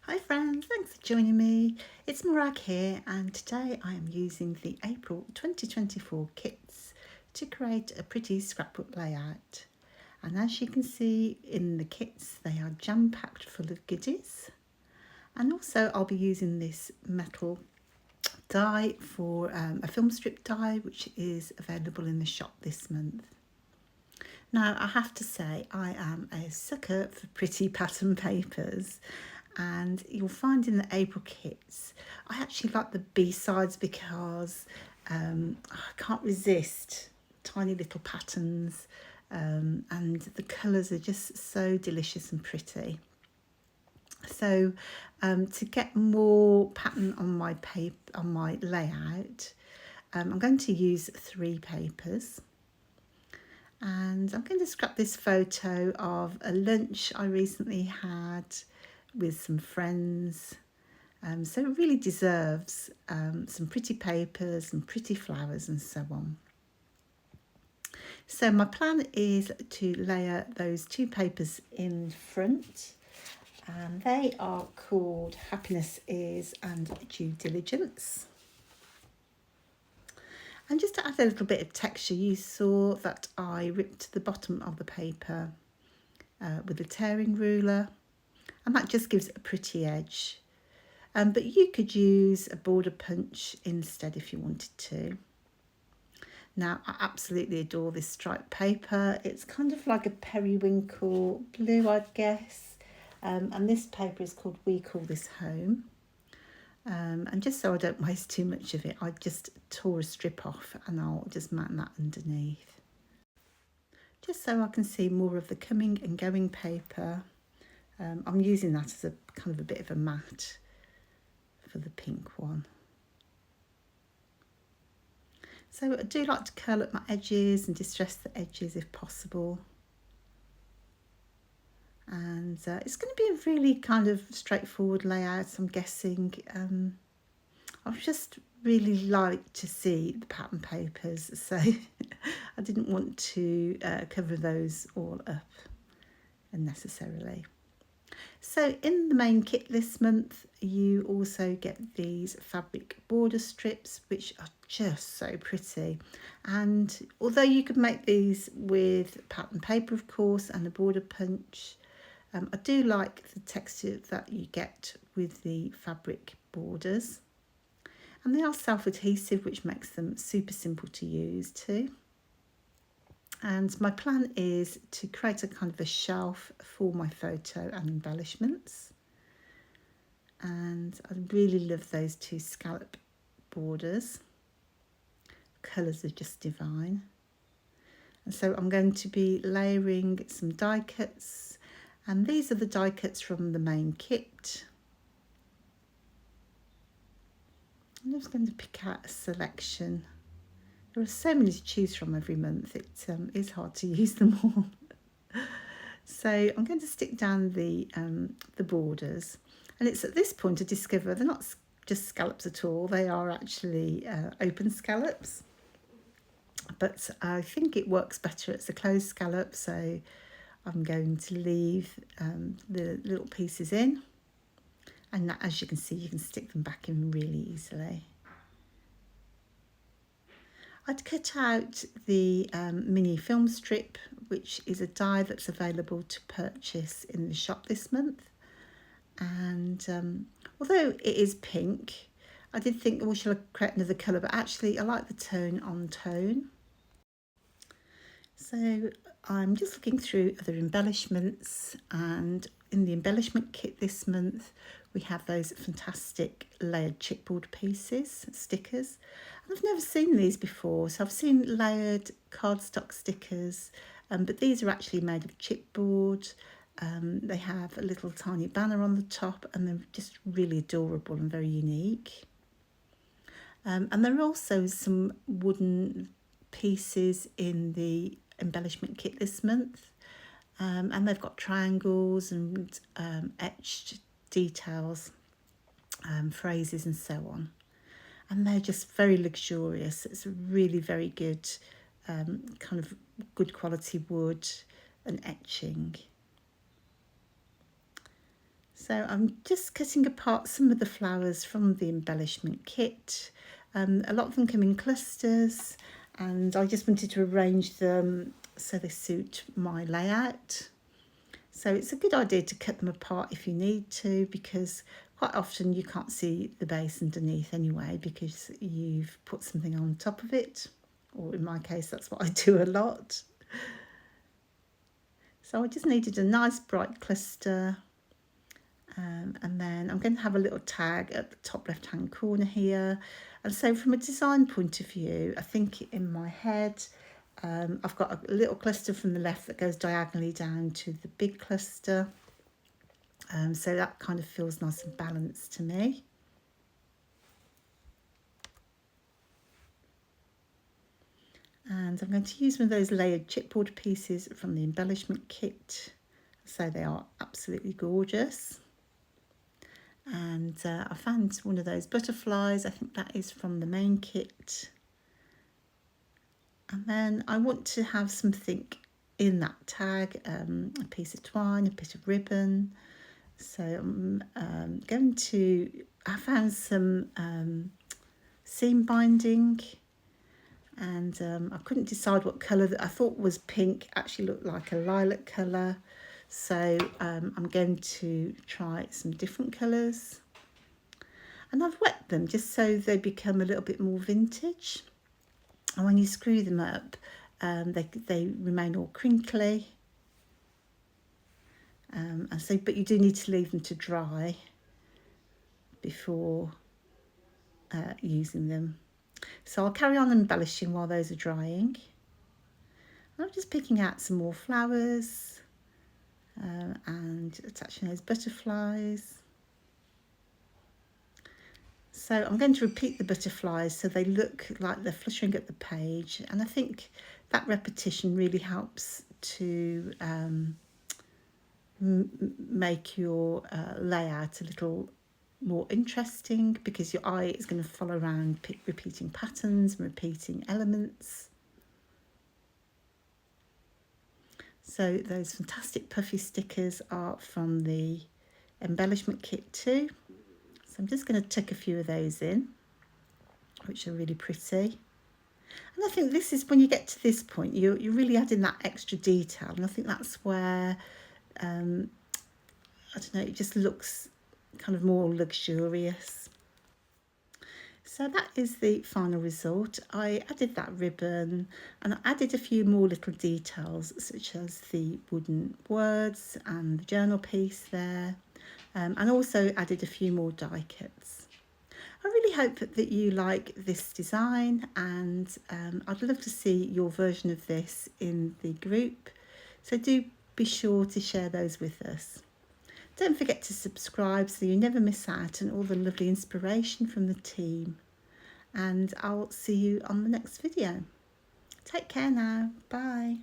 Hi friends, thanks for joining me. It's Morag here and today I am using the April 2024 kits to create a pretty scrapbook layout. And as you can see in the kits, they are jam-packed full of goodies. And also I'll be using this metal die for a film strip die which is available in the shop this month. Now I have to say I am a sucker for pretty pattern papers, and you'll find in the April kits I actually like the B-sides because I can't resist tiny little patterns, and the colours are just so delicious and pretty. So to get more pattern on my paper, on my layout, I'm going to use 3 papers. And I'm going to scrap this photo of a lunch I recently had with some friends. So it really deserves some pretty papers and pretty flowers and so on. So my plan is to layer those 2 papers in front, and they are called Happiness Is and Due Diligence. And just to add a little bit of texture, you saw that I ripped the bottom of the paper with a tearing ruler, and that just gives it a pretty edge. But you could use a border punch instead if you wanted to. Now, I absolutely adore this striped paper. It's kind of like a periwinkle blue, I'd guess. And this paper is called We Call This Home. And just so I don't waste too much of it, I just tore a strip off and I'll just mount that underneath. Just so I can see more of the coming and going paper. I'm using that as a kind of a bit of a mat for the pink one. So I do like to curl up my edges and distress the edges if possible. And it's going to be a really kind of straightforward layout, I'm guessing. I've just really like to see the pattern papers, so I didn't want to cover those all up unnecessarily. So in the main kit this month, you also get these fabric border strips, which are just so pretty. And although you could make these with pattern paper, of course, and a border punch, I do like the texture that you get with the fabric borders. And they are self-adhesive, which makes them super simple to use too. And my plan is to create a kind of a shelf for my photo and embellishments. And I really love those 2 scallop borders. Colours are just divine. And so I'm going to be layering some die cuts. And these are the die cuts from the main kit. I'm just going to pick out a selection. There are so many to choose from every month, it is hard to use them all. So I'm going to stick down the borders, and it's at this point I discover they're not just scallops at all, they are actually open scallops. But I think it works better as a closed scallop, so I'm going to leave the little pieces in, and as you can see you can stick them back in really easily. I'd cut out the mini film strip, which is a die that's available to purchase in the shop this month. And although it is pink, I did think, well, shall I create another colour? But actually I like the tone on tone. So I'm just looking through other embellishments, and in the embellishment kit this month we have those fantastic layered chipboard pieces, stickers. And I've never seen these before, so I've seen layered cardstock stickers, but these are actually made of chipboard. They have a little tiny banner on the top, and they're just really adorable and very unique. And there are also some wooden pieces in the embellishment kit this month, and they've got triangles and etched details, phrases and so on, and they're just very luxurious. It's a really very good kind of good quality wood and etching. So I'm just cutting apart some of the flowers from the embellishment kit. A lot of them come in clusters, and I just wanted to arrange them so they suit my layout. So it's a good idea to cut them apart if you need to, because quite often you can't see the base underneath anyway because you've put something on top of it, or in my case that's what I do a lot. So I just needed a nice bright cluster, and then I'm going to have a little tag at the top left hand corner here. And so from a design point of view, I think in my head I've got a little cluster from the left that goes diagonally down to the big cluster. So that kind of feels nice and balanced to me. And I'm going to use one of those layered chipboard pieces from the embellishment kit. So they are absolutely gorgeous. And I found one of those butterflies. I think that is from the main kit. And then I want to have something in that tag, a piece of twine, a bit of ribbon. So I'm I found some seam binding, and I couldn't decide what colour that I thought was pink, actually looked like a lilac colour. So I'm going to try some different colours. And I've wet them just so they become a little bit more vintage. And when you screw them up, they remain all crinkly. And so, but you do need to leave them to dry before using them. So I'll carry on embellishing while those are drying. I'm just picking out some more flowers and attaching those butterflies. So I'm going to repeat the butterflies so they look like they're fluttering up the page, and I think that repetition really helps to make your layout a little more interesting, because your eye is going to follow around repeating patterns and repeating elements. So those fantastic puffy stickers are from the embellishment kit too. So I'm just going to tuck a few of those in, which are really pretty. And I think this is when you get to this point, you're really adding that extra detail, and I think that's where I don't know, it just looks kind of more luxurious. So that is the final result. I added that ribbon, and I added a few more little details such as the wooden words and the journal piece there, and also added a few more die cuts. I really hope that you like this design, and I'd love to see your version of this in the group. So do be sure to share those with us. Don't forget to subscribe so you never miss out on all the lovely inspiration from the team. And I'll see you on the next video. Take care now. Bye.